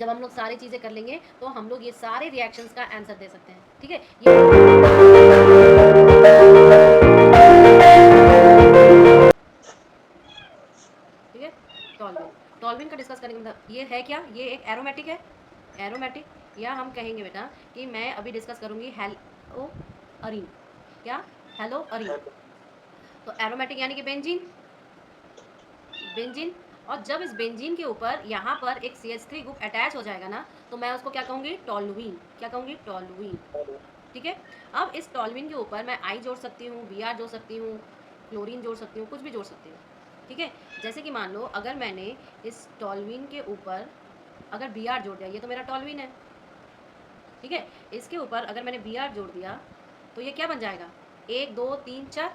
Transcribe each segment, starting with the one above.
जब हम लोग सारी चीज़ें कर लेंगे तो हम लोग ये सारे रिएक्शंस का आंसर दे सकते हैं, ठीक है। ठीक है, टॉल्विन। टॉल्विन का डिस्कस करने का मतलब ये है क्या, ये एक एरोमेटिक है, एरोमेटिक, या हम कहेंगे बेटा कि मैं अभी डिस्कस करूंगी हेलो अरीन, क्या हेलो अरीन। तो एरोमेटिक यानी कि बेंजीन, बेंजीन। और जब इस बेंजीन के ऊपर यहाँ पर एक CH3 ग्रुप अटैच हो जाएगा ना, तो मैं उसको क्या कहूँगी, टॉल्विन। क्या कहूँगी, टॉल्विन, ठीक है। अब इस टॉल्विन के ऊपर मैं आई जोड़ सकती हूँ, Br जोड़ सकती हूँ, क्लोरीन जोड़ सकती हूँ, कुछ भी जोड़ सकती हूँ, ठीक है। जैसे कि मान लो अगर मैंने इस टॉल्विन के ऊपर अगर Br जोड़ दिया, ये तो मेरा टॉल्विन है, ठीक है। इसके ऊपर अगर मैंने Br जोड़ दिया तो ये क्या बन जाएगा, 1 2 3 4,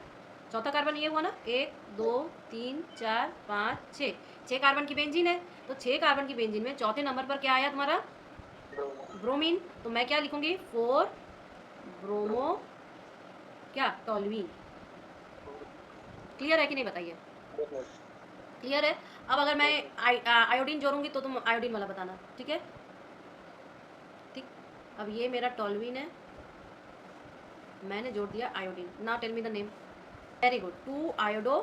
चौथा कार्बन ये हुआ ना, 1 2 3 4 5 6, 6 कार्बन की बेंजीन है। तो 6 कार्बन की बेंजीन में चौथे नंबर पर क्या आया तुम्हारा, ब्रोमीन। तो मैं क्या लिखूंगी, 4 ब्रोमो क्या, टॉल्विन। क्लियर है कि नहीं बताइए, क्लियर है। अब अगर मैं आयोडीन जोड़ूंगी तो तुम आयोडीन वाला बताना, ठीक है, ठीक। अब ये मेरा टॉल्विन है, मैंने जोड़ दिया iodine. Now tell me the name. Very good, 2 iodo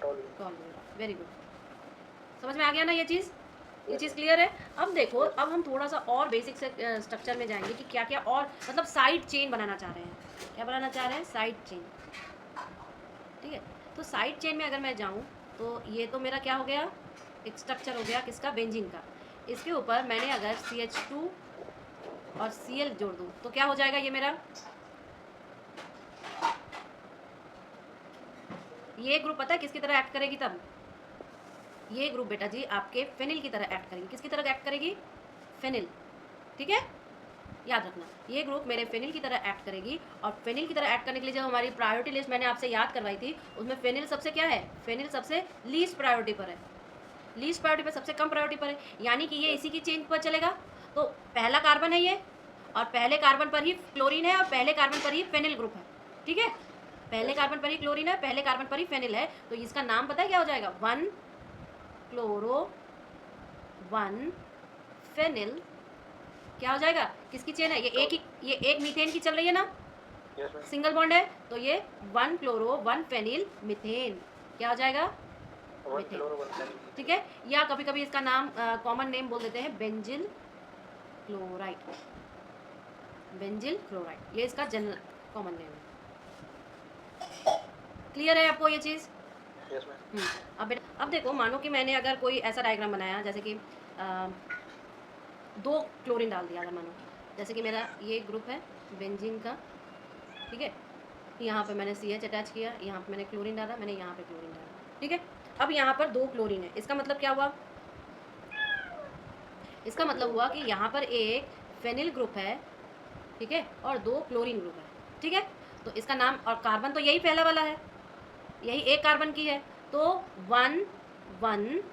toluene, very good. समझ में आ गया ना ये चीज़, ये चीज़ क्लियर है। अब देखो, अब हम थोड़ा सा और बेसिक से स्ट्रक्चर में जाएंगे कि क्या क्या और मतलब साइड चेन बनाना चाह रहे हैं। क्या बनाना चाह रहे हैं, साइड चेन, ठीक है। तो साइड चेन में अगर मैं जाऊँ तो ये तो मेरा क्या हो गया, एक स्ट्रक्चर हो गया किसका, बेंजीन का। इसके ऊपर मैंने अगर CH2 और Cl जोड़ दूँ तो क्या हो जाएगा ये मेरा, ये ग्रुप पता है किसकी तरह एक्ट करेगी तब, ये ग्रुप बेटा जी आपके फेनिल की तरह एक्ट करेगी। किसकी तरह एक्ट करेगी, फेनिल, ठीक है, याद रखना। ये ग्रुप मेरे फेनिल की तरह एक्ट करेगी। और फेनिल की तरह एक्ट करने के लिए जब हमारी प्रायोरिटी लिस्ट मैंने आपसे याद करवाई थी, उसमें फेनिल सबसे क्या है, फेनिल सबसे लीस्ट प्रायोरिटी पर है, लीस्ट प्रायोरिटी पर, सबसे कम प्रायोरिटी पर है। यानी कि ये इसी की चेन पर चलेगा। तो पहला कार्बन है ये, और पहले कार्बन पर ही क्लोरीन है, और पहले कार्बन पर ही फेनिल ग्रुप है, ठीक है। पहले कार्बन पर ही क्लोरीन है, पहले कार्बन पर ही फेनिल है। तो इसका नाम पता है क्या हो जाएगा, 1 क्लोरो 1 फेनिल। क्या हो जाएगा, किसकी चेन है ये, ये एक मीथेन की चल रही है ना, सिंगल बॉन्ड है। तो ये 1 क्लोरो 1 फेनिल मीथेन, क्या हो जाएगा, मीथेन, ठीक है। या कभी कभी इसका नाम कॉमन नेम बोल देते हैं, बेंजिल क्लोराइड, बेंजिल क्लोराइड, ये इसका जनरल कॉमन नेम है। क्लियर है आपको ये चीज़, अब देखो, मानो कि मैंने अगर कोई ऐसा डायग्राम बनाया, जैसे कि 2 क्लोरीन डाल दिया, अगर मानो जैसे कि मेरा ये ग्रुप है बेंजीन का, ठीक है। यहाँ पे मैंने CH अटैच किया, यहाँ पे मैंने क्लोरीन डाला, मैंने यहाँ पे क्लोरीन डाला, ठीक है। अब यहाँ पर 2 क्लोरीन है, इसका मतलब क्या हुआ, इसका मतलब हुआ कि यहाँ पर एक फेनिल ग्रुप है, ठीक है, और 2 क्लोरीन ग्रुप है, ठीक है। तो इसका नाम, और कार्बन तो यही पहला वाला है, यही एक कार्बन की है। तो 1 1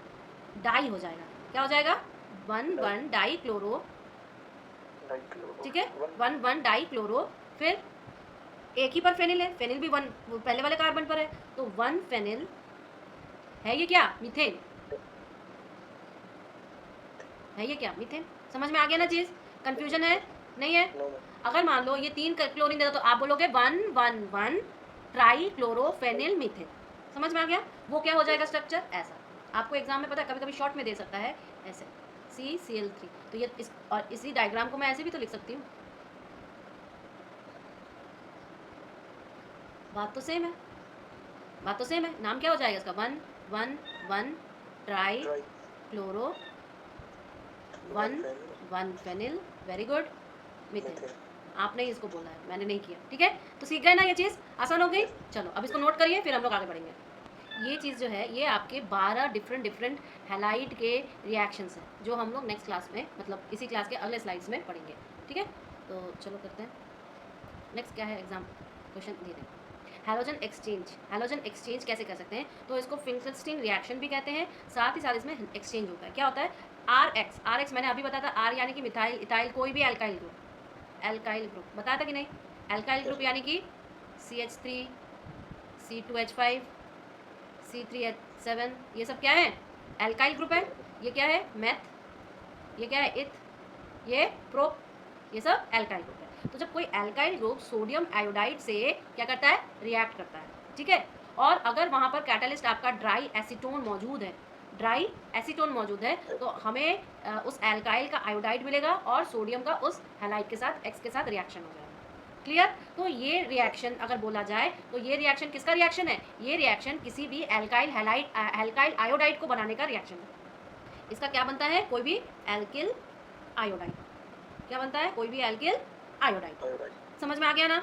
डाई हो जाएगा, क्या हो जाएगा, 1 1 डाई क्लोरो, ठीक है, 1 1 डाई क्लोरो। फिर एक ही पर फेनिल है, फेनिल भी 1 पहले वाले कार्बन पर है, तो 1 फेनिल है, ये क्या, मीथेन है, ये क्या, मीथेन। समझ में आ गया ना चीज़, कंफ्यूजन है, नहीं है। अगर मान लो ये 3 क्लोरीन देता तो आप बोलोगे 1 1 1 ट्राई क्लोरो फेनिल मीथेन। समझ में आ गया, वो क्या हो जाएगा स्ट्रक्चर ऐसा। आपको एग्जाम में पता है कभी कभी शॉर्ट में दे सकता है ऐसे, CCl3। तो ये और इसी डायग्राम को मैं ऐसे भी तो लिख सकती हूँ, बात तो सेम है, बात तो सेम है। नाम क्या हो जाएगा इसका, 1 1 1 trichloro 1 1 phenyl, very good, methane. आपने ही इसको बोला है, मैंने नहीं किया, ठीक है। तो सीख गए ना ये चीज़, आसान हो गई। चलो अब इसको नोट करिए, फिर हम लोग आगे बढ़ेंगे। ये चीज़ जो है, ये आपके 12 डिफरेंट डिफरेंट हैलाइड के रिएक्शंस हैं, जो हम लोग नेक्स्ट क्लास में, मतलब इसी क्लास के अगले स्लाइड्स में पढ़ेंगे, ठीक है। तो चलो करते हैं नेक्स्ट, क्या है एग्जाम क्वेश्चन दे दें। हैलोजन एक्सचेंज, हैलोजन एक्सचेंज कैसे कर सकते हैं, तो इसको फिंकलस्टीन रिएक्शन भी कहते हैं। साथ ही साथ इसमें एक्सचेंज होता है, क्या होता है, आर एक्स मैंने अभी बताया था, आर यानी कि मिथाइल इथाइल कोई भी एल्काइल ग्रुप, एल्काइल ग्रुप बताया था कि नहीं। एल्काइल ग्रुप यानी कि CH3 C2H5 C3H7, ये सब क्या है, एल्काइल ग्रुप है। ये क्या है, मैथ ये क्या है, इथ, ये प्रोप, ये सब एल्काइल ग्रुप है। तो जब कोई एल्काइल ग्रुप सोडियम आयोडाइड से क्या करता है, रिएक्ट करता है, ठीक है, और अगर वहाँ पर कैटलिस्ट आपका ड्राई एसीटोन मौजूद है, ड्राई एसीटोन मौजूद है, तो हमें उस एल्काइल का आयोडाइड मिलेगा और सोडियम का उस हैलाइड के साथ, एक्स के साथ रिएक्शन हो जाएगा। क्लियर? तो ये रिएक्शन अगर बोला जाए तो ये रिएक्शन किसका रिएक्शन है, ये रिएक्शन किसी भी एल्काइल हैलाइड, एल्काइल आयोडाइड को बनाने का रिएक्शन है। इसका क्या बनता है, कोई भी एल्किल आयोडाइड, क्या बनता है, कोई भी एल्किल आयोडाइड। समझ में आ गया ना?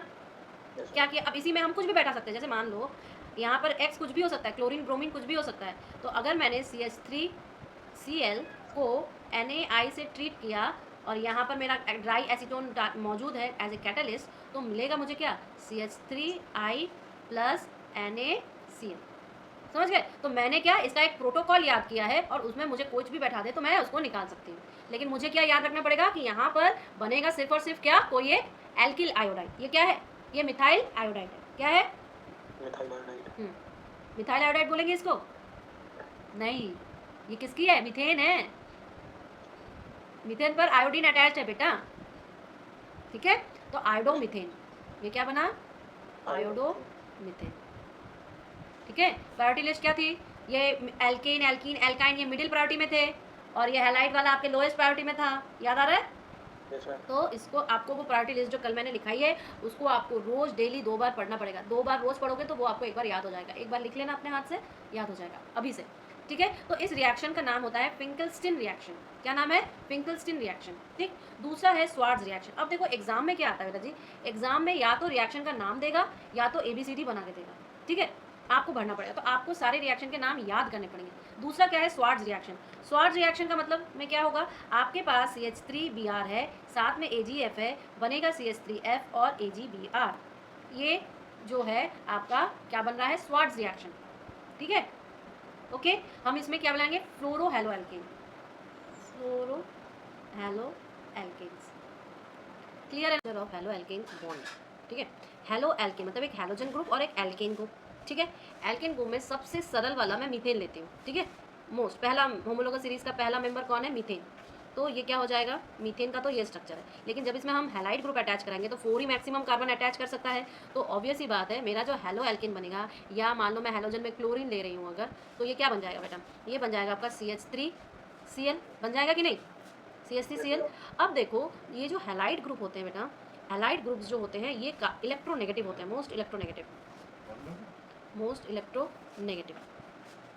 क्या किया, अब इसी में हम कुछ भी बैठा सकते हैं, जैसे मान लो यहाँ पर X कुछ भी हो सकता है, क्लोरीन ब्रोमीन कुछ भी हो सकता है। तो अगर मैंने CH3Cl को NaI से ट्रीट किया और यहाँ पर मेरा ड्राई एसीटोन मौजूद है एज ए कैटलिस्ट, तो मिलेगा मुझे क्या, CH3I प्लस NaCl। समझ गए? तो मैंने क्या, इसका एक प्रोटोकॉल याद किया है और उसमें मुझे कुछ भी बैठा दे तो मैं उसको निकाल सकती हूँ। लेकिन मुझे क्या याद रखना पड़ेगा कि यहाँ पर बनेगा सिर्फ और सिर्फ क्या, कोई एक एल्किल आयोडाइड। ये क्या है, ये मिथाइल आयोडाइड है। क्या है, मिथाइल आयोडाइड। मिथाइल आयोडाइड बोलेंगे इसको? नहीं, ये किसकी है, मीथेन है। मीथेन पर आयोडीन अटैच्ड है बेटा, ठीक है। तो आयोडोमीथेन, ये क्या बना, आयोडोमीथेन, ठीक है। प्रायोरिटी लिस्ट क्या थी, ये एल्केन, एल्कीन, एल्काइन ये मिडिल प्रायोरिटी में थे और ये हैलाइड वाला आपके लोएस्ट प्रायोरिटी में था। याद आ रहा है? तो इसको आपको वो प्रायोरिटी लिस्ट जो कल मैंने लिखाई है उसको आपको रोज डेली 2 बार पढ़ना पड़ेगा। 2 बार रोज पढ़ोगे तो वो आपको एक बार याद हो जाएगा। एक बार लिख लेना अपने हाथ से, याद हो जाएगा अभी से, ठीक है। तो इस रिएक्शन का नाम होता है फिंकलस्टीन रिएक्शन। क्या नाम है, फिंकलस्टीन रिएक्शन, ठीक। दूसरा है स्वार्ट्ज रिएक्शन। अब देखो एग्जाम में क्या आता है बेटा जी, एग्जाम में या तो रिएक्शन का नाम देगा या तो ABCD बना के देगा, ठीक है। आपको भरना पड़ेगा, तो आपको सारे रिएक्शन के नाम याद करने पड़ेंगे। दूसरा क्या है, स्वार्ट्ज रिएक्शन। स्वार्ट्ज रिएक्शन का मतलब में क्या होगा, आपके पास CH3Br है, साथ में AgF है, बनेगा CH3F और AgBr। ये जो है आपका क्या बन रहा है, स्वार्ट्ज रिएक्शन, ठीक है। ओके, हम इसमें क्या बनाएंगे, फ्लोरो हेलो एल्केन, फ्लोरो हेलो एल्केन्स। क्लियर है, ऑफ हेलो एल्केन्स बॉन्ड, ठीक है। हेलो एल्केन मतलब एक हेलोजन ग्रुप और एक एल्केन ग्रुप, ठीक है। एल्केन ग्रुप में सबसे सरल वाला मैं मीथेन लेती हूँ, ठीक है। मोस्ट पहला होमोलोगस सीरीज का पहला मेंबर कौन है, मीथेन। तो ये क्या हो जाएगा, मीथेन का तो ये स्ट्रक्चर है। लेकिन जब इसमें हम हैलाइड ग्रुप अटैच करेंगे तो 4 ही मैक्सिमम कार्बन अटैच कर सकता है। तो ऑब्वियस ही बात है, मेरा जो हेलो एल्केन बनेगा, या मान लो मैं हेलोजन में क्लोरीन ले रही हूँ अगर, तो ये क्या बन जाएगा बेटा, ये बन जाएगा आपका CH3Cl, बन जाएगा कि नहीं, CH3Cl। अब देखो ये जो हैलाइड ग्रुप होते हैं बेटा, हैलाइड ग्रुप्स जो होते हैं ये इलेक्ट्रोनेगेटिव होते हैं, मोस्ट इलेक्ट्रोनेगेटिव,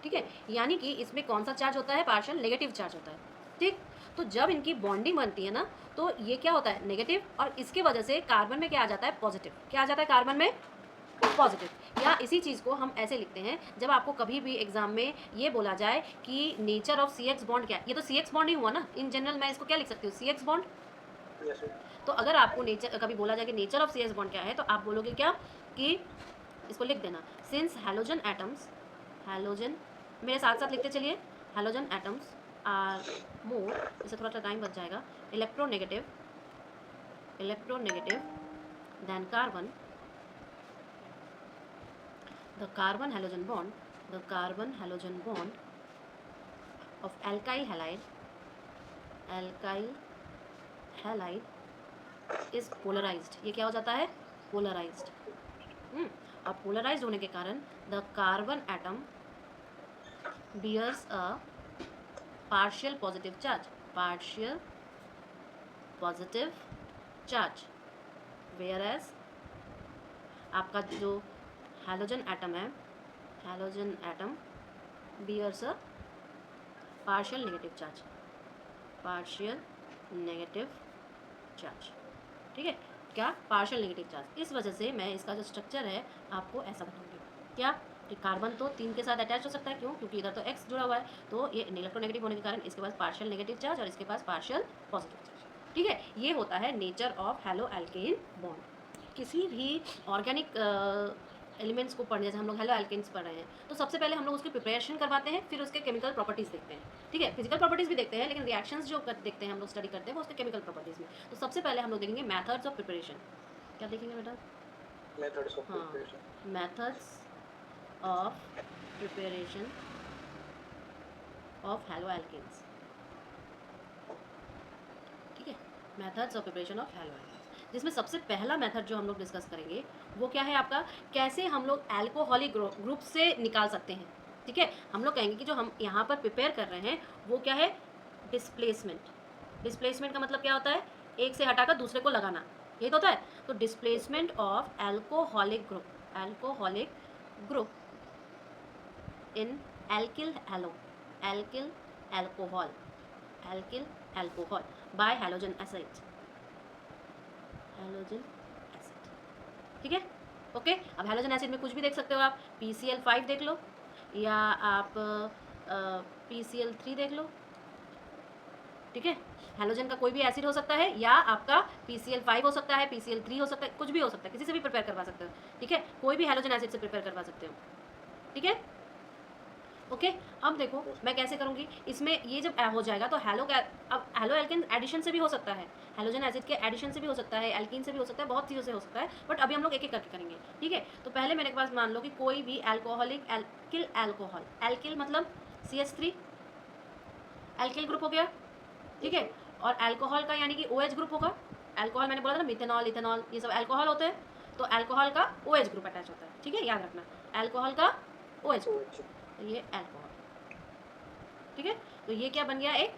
ठीक है। यानी कि इसमें कौन सा चार्ज होता है, पार्शियल नेगेटिव चार्ज होता है, ठीक। तो जब इनकी बॉन्डिंग बनती है ना, तो ये क्या होता है, नेगेटिव, और इसकी वजह से कार्बन में क्या आ जाता है, पॉजिटिव। क्या आ जाता है कार्बन में, पॉजिटिव। या इसी चीज़ को हम ऐसे लिखते हैं, जब आपको कभी भी एग्जाम में ये बोला जाए कि नेचर ऑफ CX बॉन्ड क्या है, ये तो CX बॉन्ड ही हुआ ना इन जनरल, मैं इसको क्या लिख सकती हूँ, CX बॉन्ड। तो अगर आपको नेचर कभी बोला जाए कि नेचर ऑफ CX बॉन्ड क्या है, तो आप बोलोगे क्या कि इसको लिख देना, सिंस हैलोजन एटम्स, हैलोजन मेरे साथ साथ लिखते चलिए, हैलोजन एटम्स आर मोर, इससे थोड़ा सा टाइम बच जाएगा, electronegative than carbon, the carbon halogen bond of alkyl halide is polarized। ये क्या हो जाता है, पोलराइज्ड। और पोलराइज्ड होने के कारण the carbon atom bears a partial positive charge, whereas आपका जो हैलोजन एटम है, halogen atom bears a partial negative charge, ठीक है। क्या, पार्शियल नेगेटिव चार्ज। इस वजह से मैं इसका जो स्ट्रक्चर है आपको ऐसा बताऊंगी, क्या कि कार्बन तो 3 के साथ अटैच हो सकता है, क्यों, क्योंकि इधर तो X जुड़ा हुआ है, तो ये इलेक्ट्रोनेगेटिव होने के कारण इसके पास पार्शियल नेगेटिव चार्ज और इसके पास पार्शियल पॉजिटिव चार्ज, ठीक है। ये होता है nature of halo alkane bond. किसी भी ऑर्गेनिक एलिमेंट्स को पढ़ने, जैसे हम लोग हेलो एल्केन्स पढ़ रहे हैं, तो सबसे पहले हम लोग उसकी प्रिपरेशन करवाते हैं, फिर उसके केमिकल प्रॉपर्टीज़ देखते हैं, ठीक है। फिजिकल प्रॉपर्टीज़ भी देखते हैं, लेकिन रिएक्शंस जो देखते हैं हम लोग, स्टडी करते हैं, वो उसके केमिकल प्रॉपर्टीज़ में। तो सबसे पहले हम लोग देखेंगे मेथड्स ऑफ प्रिपरेशन। क्या देखेंगे बेटा, methods of preparation of halo alkanes. Methods of preparation of halo alkanes, जिसमें सबसे पहला मेथड जो हम लोग डिस्कस करेंगे वो क्या है आपका, कैसे हम लोग एल्कोहलिक ग्रुप से निकाल सकते हैं। ठीक है, हम लोग कहेंगे कि जो हम यहाँ पर प्रिपेयर कर रहे हैं वो क्या है, डिस्प्लेसमेंट। डिस्प्लेसमेंट का मतलब क्या होता है, एक से हटाकर दूसरे को लगाना, ये तो होता है। तो displacement of alcoholic group, alcoholic group in alkyl hello, alkyl alcohol, alkyl alcohol bye halogen acid, halogen acid. ठीक है, ओके। अब हैलोजन एसिड में कुछ भी देख सकते हो आप, PCl5 देख लो या आप PCl3 देख लो। ठीक है, हैलोजन का कोई भी एसिड हो सकता है या आपका PCl5 हो सकता है, PCl3 हो सकता है, कुछ भी हो सकता है, किसी से भी प्रिपेयर करवा सकते हो। ठीक है, कोई भी हैलोजन एसिड से प्रिपेयर करवा सकते हो। ठीक है, ओके। अब देखो मैं कैसे करूँगी, इसमें ये जब हो जाएगा तो अब हैलो एल्केन एडिशन से भी हो सकता है, हैलोजन एसिड के एडिशन से भी हो सकता है, एल्कीन से भी हो सकता है, बहुत चीज़ों से हो सकता है, बट अभी हम लोग एक एक करके करेंगे। ठीक है, तो पहले मेरे पास मान लो कि कोई भी एल्कोहलिक एल्किल एल्कोहल, एल्किल मतलब CH3 एल्किल ग्रुप हो गया। ठीक है, और एल्कोहल का यानी कि OH ग्रुप होगा। एल्कोहल मैंने बोला था ना, मिथेनॉल, इथेनॉल, ये सब एल्कोहल होते हैं, तो एल्कोहल का OH ग्रुप अटैच होता है। ठीक है, याद रखना, एल्कोहल का OH ग्रुप, तो ये एल्कोहल। ठीक है, तो ये क्या बन गया, एक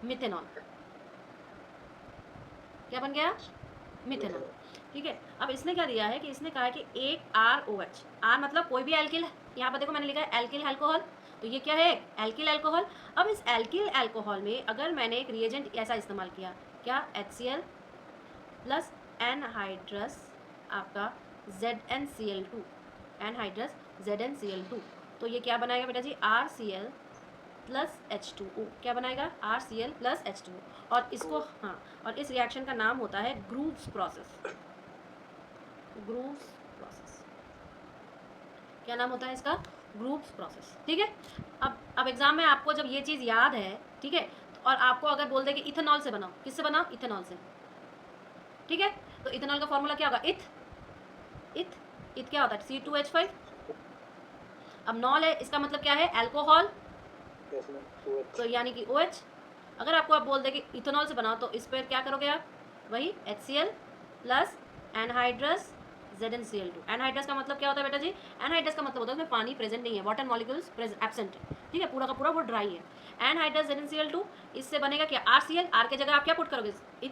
मिथेनॉल। क्या बन गया, मिथेनॉल। ठीक है, अब इसने क्या दिया है कि इसने कहा है कि एक ROH, R मतलब कोई भी एल्किल, यहाँ पर देखो मैंने लिखा है एल्किल अल्कोहल, तो ये क्या है, एल्किल अल्कोहल। अब इस एल्किल अल्कोहल में अगर मैंने एक रिएजेंट ऐसा इस्तेमाल किया, क्या, HCl प्लस एनहाइड्रस आपका ZnCl2, एनहाइड्रस ZnCl2, तो ये क्या बनाएगा बेटा जी, RCl प्लस H2O, क्या बनाएगा, RCl प्लस H2O। और इसको, हाँ, और इस रिएक्शन का नाम होता है ग्रूव्स प्रोसेस, ग्रूव्स प्रोसेस। क्या नाम होता है इसका, ग्रूव्स प्रोसेस। ठीक है, अब एग्जाम में आपको जब ये चीज़ याद है, ठीक है, और आपको अगर बोल दे कि इथेनॉल से बनाओ, किससे बनाओ, इथेनॉल से। ठीक है, तो इथेनॉल का फॉर्मूला क्या होगा, इथ क्या होता है, C2H5। अब नॉल है, इसका मतलब क्या है, अल्कोहल, तो यानी कि OH। अगर आपको आप बोल दे कि इथेनॉल से बनाओ, तो इस पर क्या करोगे आप, वही HCl plus anhydrous ZnCl2। Anhydrous का मतलब क्या होता है बेटा जी, एनहाइड्रस का मतलब होता है उसमें पानी प्रेजेंट नहीं है, वाटर मॉलिक्यूल्स एब्सेंट है। ठीक है, पूरा का पूरा वो ड्राई है। एनहाइड्रस ZnCl2, इससे बनेगा क्या, RCl, R के जगह आप क्या पुट करोगे, इथ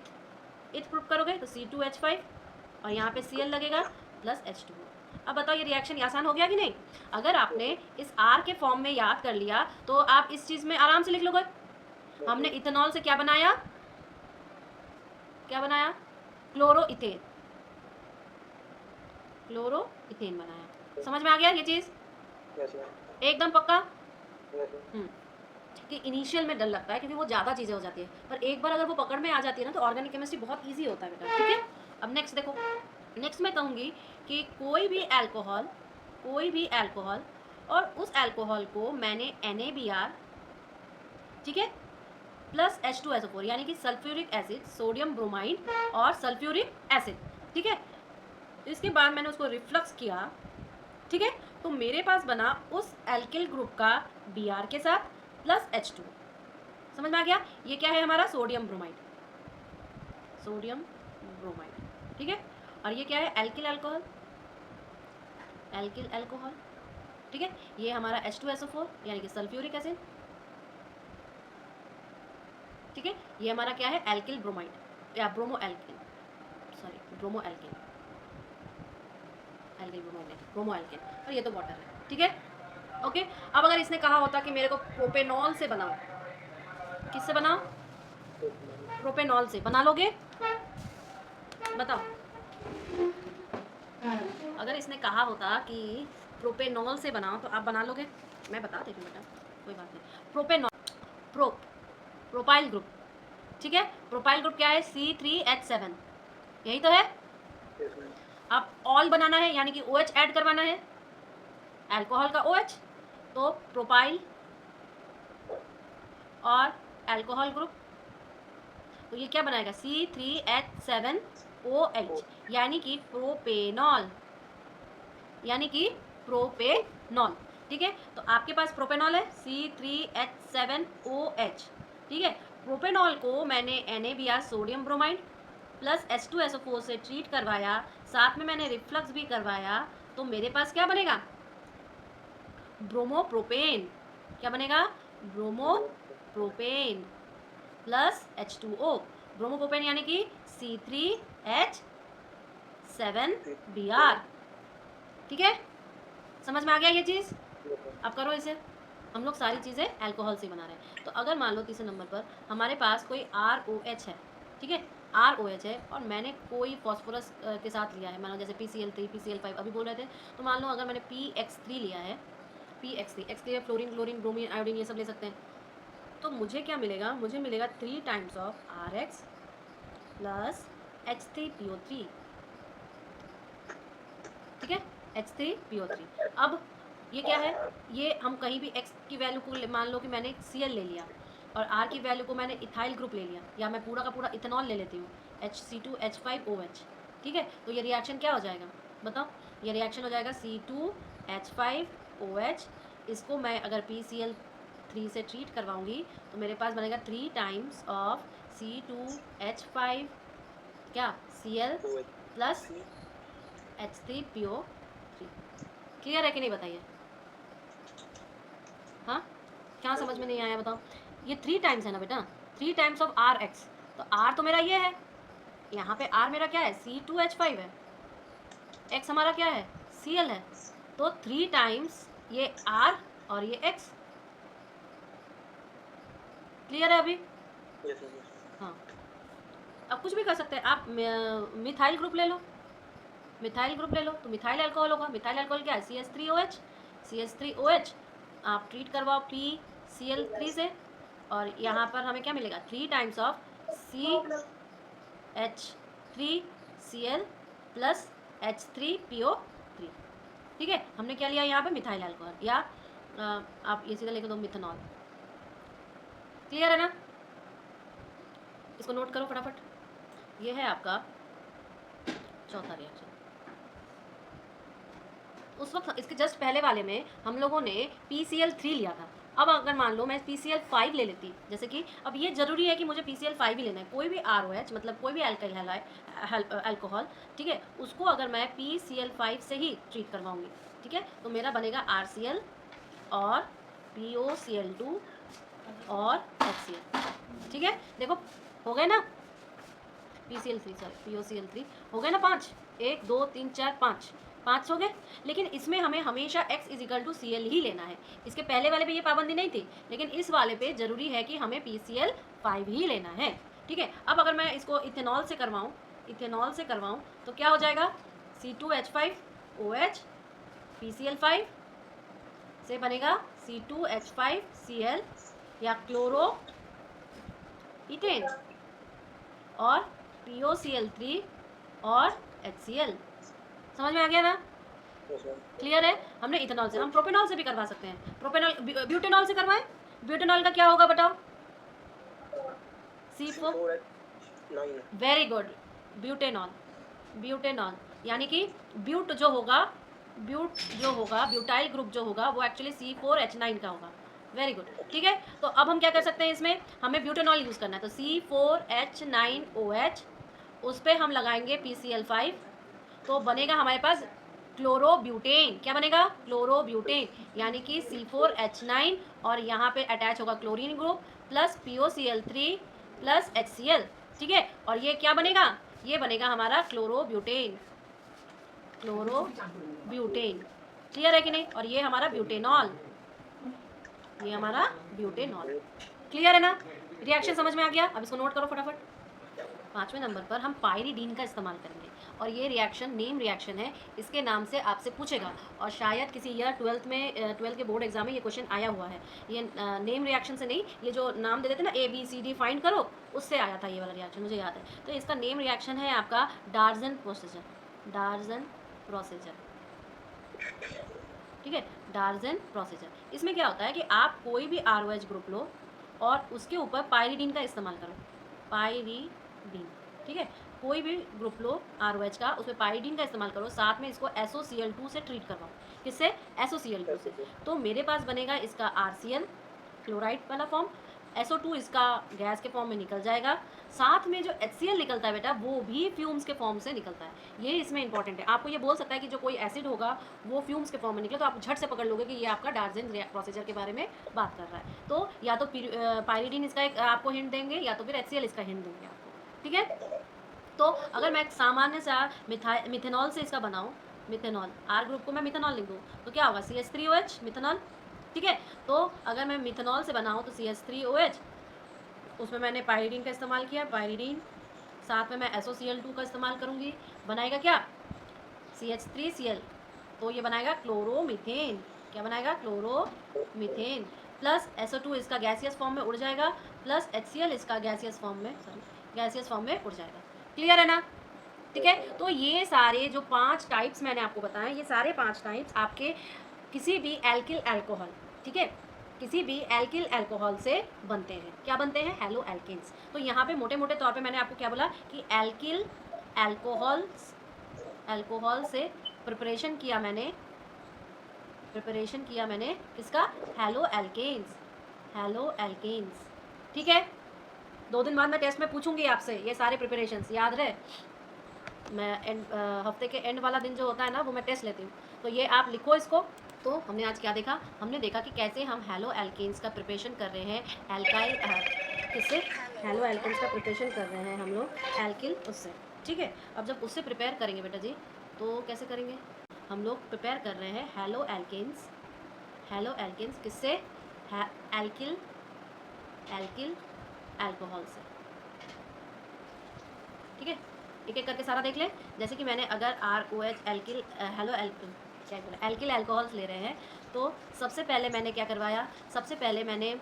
पुट करोगे, तो C2H5, और यहाँ पे Cl लगेगा प्लस H2O। अब बताओ ये रिएक्शन आसान हो गया कि नहीं। अगर आपने इस R के फॉर्म में याद कर लिया तो आप इस चीज़ में आराम से लिख लोगे। हमने इथेनॉल से क्या बनाया, क्या बनाया, क्लोरोइथेन, क्लोरोइथेन बनाया। समझ में आ गया ये चीज़, एकदम पक्का। कि इनिशियल में डर लगता है क्योंकि वो ज़्यादा चीज़ें हो जाती है, पर एक बार अगर वो पकड़ में आ जाती है ना तो ऑर्गेनिक केमिस्ट्री बहुत ईजी होता है बेटा। ठीक है, अब नेक्स्ट देखो, नेक्स्ट मैं कहूँगी कि कोई भी अल्कोहल और उस अल्कोहल को मैंने NaBr, ठीक है, प्लस H2SO4 यानी कि सल्फ्यूरिक एसिड, सोडियम ब्रोमाइड और सल्फ्यूरिक एसिड। ठीक है, तो इसके बाद मैंने उसको रिफ्लक्स किया। ठीक है, तो मेरे पास बना उस एल्किल ग्रुप का Br के साथ प्लस H2। समझ में आ गया, ये क्या है हमारा, सोडियम ब्रोमाइड, सोडियम ब्रोमाइड। ठीक है, और ये क्या है, एल्किल अल्कोहल, एल्किल अल्कोहल। ठीक है, ये हमारा H2SO4 यानी कि सल्फ्यूरिक एसिड। ठीक है, ये हमारा क्या है, एल्किल ब्रोमाइड या bromo alkyl, sorry bromo alkyl, alkyl bromide है, ब्रोमो एल्किल, और ये तो वाटर है। ठीक है, ओके। अब अगर इसने कहा होता कि मेरे को प्रोपेनॉल से बनाओ, किससे बनाओ, प्रोपेनॉल से, बना लोगे, बताओ। अगर इसने कहा होता कि प्रोपेनॉल से बनाओ तो आप बना लोगे, मैं बता देती हूँ बेटा, कोई बात नहीं। Propanol, propyl group. ठीक है, प्रोपाइल ग्रुप क्या है, C3H7, यही तो है। अब ऑल बनाना है यानी कि OH ऐड करवाना है, अल्कोहल का OH, तो प्रोपाइल और अल्कोहल ग्रुप, तो ये क्या बनाएगा, C3H7OH यानी कि प्रोपेनॉल, यानी कि प्रोपेनॉल। ठीक है, तो आपके पास प्रोपेनॉल है C3H7OH। ठीक है, प्रोपेनॉल को मैंने NaBr sodium bromide plus H2SO4 से ट्रीट करवाया, साथ में मैंने रिफ्लक्स भी करवाया, तो मेरे पास क्या बनेगा? ब्रोमोप्रोपेन। क्या बनेगा? Bromopropane plus H2O। ब्रोमोप्रोपेन यानी कि C3H7Br। ठीक है, समझ में आ गया ये चीज़? अब करो इसे। हम लोग सारी चीज़ें अल्कोहल से बना रहे हैं। तो अगर मान लो तीसरे नंबर पर हमारे पास कोई ROH है, ठीक है, ROH है और मैंने कोई फॉस्फोरस के साथ लिया है, मान लो जैसे PCl3 PCl5 अभी बोल रहे थे, तो मान लो अगर मैंने PX3 लिया है, PX3 fluorine chlorine bromine iodine ये सब ले सकते हैं, तो मुझे क्या मिलेगा? मुझे मिलेगा 3 times of RX plus H3PO3। ठीक है, H3PO3। अब ये क्या है? ये हम कहीं भी X की वैल्यू को मान लो कि मैंने Cl ले लिया और R की वैल्यू को मैंने इथाइल ग्रुप ले लिया, या मैं पूरा का पूरा इथेनॉल ले लेती हूँ, HC2H5OH। ठीक है, तो ये रिएक्शन क्या हो जाएगा? बताओ, ये रिएक्शन हो जाएगा C2H5OH। इसको मैं अगर PCl3 से ट्रीट करवाऊंगी तो मेरे पास बनेगा 3 टाइम्स ऑफ C2H5 क्या Cl प्लस H3PO3। क्लियर है कि नहीं बताइए? हाँ, क्या समझ में नहीं आया बताओ? ये 3 टाइम्स है ना बेटा, 3 टाइम्स ऑफ RX। तो R तो मेरा ये है, यहाँ पे R मेरा क्या है? C2H5 है, X हमारा क्या है? Cl है। तो 3 टाइम्स ये R और ये X। क्लियर है अभी? हाँ, अब कुछ भी कर सकते हैं आप। मिथाइल ग्रुप ले लो, मिथाइल ग्रुप ले लो तो मिथाइल अल्कोहल होगा। मिथाइल अल्कोहल क्या है? CH3OH। CH3OH आप ट्रीट करवाओ PCl3 से और यहाँ पर हमें क्या मिलेगा? 3 times of CH3Cl plus H3PO3। ठीक है, हमने क्या लिया यहाँ पे? मिथाइल अल्कोहल, या आप ये सीधा लिख दो मिथेनॉल। क्लियर है ना? इसको नोट करो फटाफट। ये है आपका चौथा रिएक्शन। उस वक्त इसके जस्ट पहले वाले में हम लोगों ने PCl3 लिया था। अब अगर मान लो मैं PCl5 ले लेती, जैसे कि अब ये ज़रूरी है कि मुझे PCl5 ही लेना है, कोई भी ROH मतलब कोई भी अल्काइल अल्कोहल, ठीक है, उसको अगर मैं PCl5 से ही ट्रीट करवाऊंगी, ठीक है, तो मेरा बनेगा RCl और POCl2 और HCl। ठीक है, देखो हो गए ना? POCl3 हो गए ना? 5, 1 2 3 4 5 हो गए। लेकिन इसमें हमें हमेशा X = Cl ही लेना है। इसके पहले वाले पे ये पाबंदी नहीं थी, लेकिन इस वाले पे ज़रूरी है कि हमें PCl5 ही लेना है। ठीक है, अब अगर मैं इसको इथेनॉल से करवाऊँ, तो क्या हो जाएगा? C2H5OH PCl5 से बनेगा C2H5Cl या क्लोरो इथेन और POCl3 और HCl। समझ में आ गया ना? क्लियर है? हमने इथेनॉल से, हम प्रोपेनॉल से भी करवा सकते हैं। प्रोपेनॉल ब्यूटेनॉल से करवाएं। ब्यूटेनॉल का क्या होगा बताओ? C4। वेरी गुड, ब्यूटेनॉल यानी कि ब्यूट जो होगा, ब्यूटाइल ग्रुप जो होगा वो एक्चुअली C4H9 का होगा। वेरी गुड, ठीक है। तो अब हम क्या कर सकते हैं? इसमें हमें ब्यूटेनॉल यूज़ करना है, तो C4H9OH, उस पर हम लगाएंगे PCl5, तो बनेगा हमारे पास क्लोरोब्यूटेन। क्या बनेगा? क्लोरोब्यूटेन, यानी कि C4H9 और यहाँ पे अटैच होगा chlorine group plus POCl3 plus HCl। ठीक है, और ये क्या बनेगा? ये बनेगा हमारा क्लोरोब्यूटेन। क्लियर है कि नहीं? और ये हमारा ब्यूटेनॉल, क्लियर है ना? रिएक्शन समझ में आ गया? अब इसको नोट करो फटाफट। 5वें नंबर पर हम पायरीडीन का इस्तेमाल करेंगे और ये रिएक्शन नेम रिएक्शन है, इसके नाम से आपसे पूछेगा और शायद किसी ईयर 12th में 12th के बोर्ड एग्जाम में ये क्वेश्चन आया हुआ है। ये नेम रिएक्शन से नहीं, ये जो नाम दे देते ना ABCD फाइंड करो, उससे आया था ये वाला रिएक्शन, मुझे याद है। तो इसका नेम रिएक्शन है आपका डार्जन प्रोसीजर। ठीक है, डार्जन प्रोसीजर। इसमें क्या होता है कि आप कोई भी ROH ग्रुप लो और उसके ऊपर पायरीडीन का इस्तेमाल करो, पायरीडीन। ठीक है, कोई भी ग्रुप लो ROH का, उसमें पायरीडीन का इस्तेमाल करो, साथ में इसको SOCl2 से ट्रीट करवाओ। किससे? SOCl2 से। तो मेरे पास बनेगा इसका RCl, क्लोराइड वाला फॉर्म, SO2 इसका गैस के फॉर्म में निकल जाएगा, साथ में जो HCl निकलता है बेटा वो भी फ्यूम्स के फॉर्म से निकलता है। ये इसमें इंपॉर्टेंट है। आपको ये बोल सकता है कि जो कोई एसिड होगा वो फ्यूम्स के फॉर्म में निकले, तो आप झट से पकड़ लोगे कि ये आपका डार्जन प्रोसीजर के बारे में बात कर रहा है। तो या तो पायरीडीन इसका एक आपको हिंट देंगे, या तो फिर HCl इसका हिंट देंगे आपको, ठीक है। तो अगर मैं सामान्य सा मिथेनॉल से इसका बनाऊँ, मिथेनॉल, आर ग्रुप को मैं मिथेनॉल लिख दूँ तो क्या होगा, CH3OH, मिथेनॉल, ठीक है। तो अगर मैं मिथेनॉल से बनाऊँ तो CH3OH, उसमें मैंने पायरीडीन का इस्तेमाल किया, पायरीडीन, साथ में मैं SOCl2 का इस्तेमाल करूँगी, बनाएगा क्या, CH3Cl, तो ये बनाएगा क्लोरोमीथेन। क्या बनाएगा, क्लोरोमीथेन, प्लस SO2 इसका गैसियस फॉर्म में उड़ जाएगा, प्लस HCl इसका गैसियस फॉर्म में उड़ जाएगा। क्लियर है ना, ठीक है। तो ये सारे जो 5 टाइप्स मैंने आपको बताए, ये सारे 5 टाइप्स आपके किसी भी एल्किल अल्कोहल, ठीक है, किसी भी एल्किल अल्कोहल से बनते हैं। क्या बनते हैं, हैलो एल्केन्स। तो यहाँ पे मोटे मोटे तौर पे मैंने आपको क्या बोला कि एल्किल अल्कोहल से प्रिपरेशन किया मैंने किसका, हैलो एल्केन्स, ठीक है। 2 दिन बाद मैं टेस्ट में पूछूंगी आपसे ये सारे प्रिपरेशंस, याद रहे। मैं हफ्ते के एंड वाला दिन जो होता है ना, वो मैं टेस्ट लेती हूँ, तो ये आप लिखो इसको। तो हमने आज क्या देखा, हमने देखा कि कैसे हम हैलो एल्केन्स का प्रिपरेशन कर रहे हैं, एल्काइल किससे, हैलो एल्केन्स का प्रिपरेशन कर रहे हैं हम लोग एल्किल उससे, ठीक है। अब जब उससे प्रिपेयर करेंगे बेटा जी, तो कैसे करेंगे, हम लोग प्रिपेयर कर रहे हैं हैलो एल्केन्स किससे, एल्किल अल्कोहल से, ठीक है। एक एक करके सारा देख लें। जैसे कि मैंने अगर ROH एल्किल अल्कोहल्स ले रहे हैं, तो सबसे पहले मैंने क्या करवाया, सबसे पहले मैंने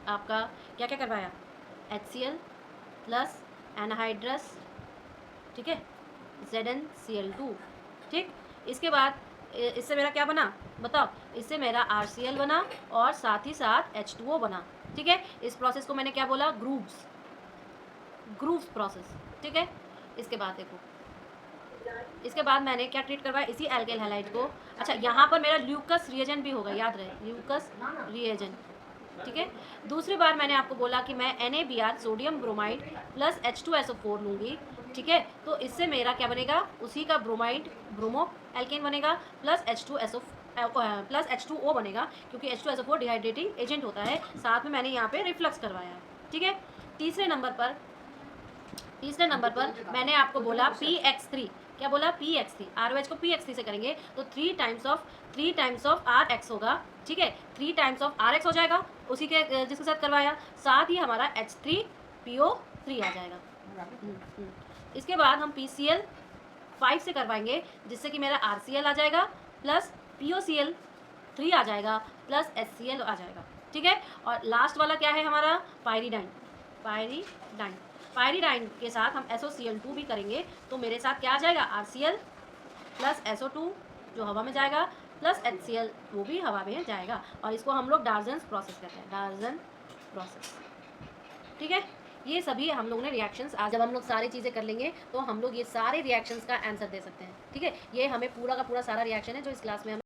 आपका क्या क्या करवाया, HCl प्लस एनहाइड्रस, ठीक है, ZnCl2, ठीक। इसके बाद इससे मेरा क्या बना बताओ, इससे मेरा RCl बना और साथ ही साथ H2O बना, ठीक है। इस प्रोसेस को मैंने क्या बोला, ग्रूव्स प्रोसेस, ठीक है। इसके बाद देखो, इसके बाद मैंने क्या ट्रीट करवाया, इसी एल्काइल हैलाइड को। अच्छा, यहाँ पर मेरा ल्यूकस रिएजेंट भी होगा, याद रहे, ल्यूकस रिएजेंट, ठीक है। दूसरी बार मैंने आपको बोला कि मैं NaBr sodium bromide plus H2SO4 लूँगी, ठीक है। तो इससे मेरा क्या बनेगा, उसी का ब्रोमो एल्केन बनेगा, प्लस H2O बनेगा, क्योंकि H2SO4 डिहाइड्रेटिंग एजेंट होता है। साथ में मैंने यहाँ पे रिफ्लक्स करवाया है, ठीक है। तीसरे नंबर पर मैंने आपको बोला PX3, क्या बोला, PX3, ROH को PX3 से करेंगे तो 3 टाइम्स ऑफ RX होगा, ठीक है, 3 टाइम्स ऑफ RX हो जाएगा, उसी के जिसके साथ करवाया, साथ ही हमारा H3PO3 आ जाएगा। इसके बाद हम PCl 5 से करवाएंगे, जिससे कि मेरा RCl आ जाएगा, प्लस POCl 3 आ जाएगा, प्लस HCl आ जाएगा, ठीक है। और लास्ट वाला क्या है हमारा, पायरीडाइन के साथ हम SOCl2 भी करेंगे, तो मेरे साथ क्या आ जाएगा, RCl प्लस SO2 जो हवा में जाएगा, प्लस HCl वो भी हवा में जाएगा, और इसको हम लोग डार्जन प्रोसेस कहते हैं, डार्जन प्रोसेस, ठीक है। ये सभी हम लोग ने रिएक्शंस, आज जब हम लोग सारी चीज़ें कर लेंगे तो हम लोग ये सारे रिएक्शंस का आंसर दे सकते हैं, ठीक है। ये हमें पूरा का पूरा सारा रिएक्शन है जो इस क्लास में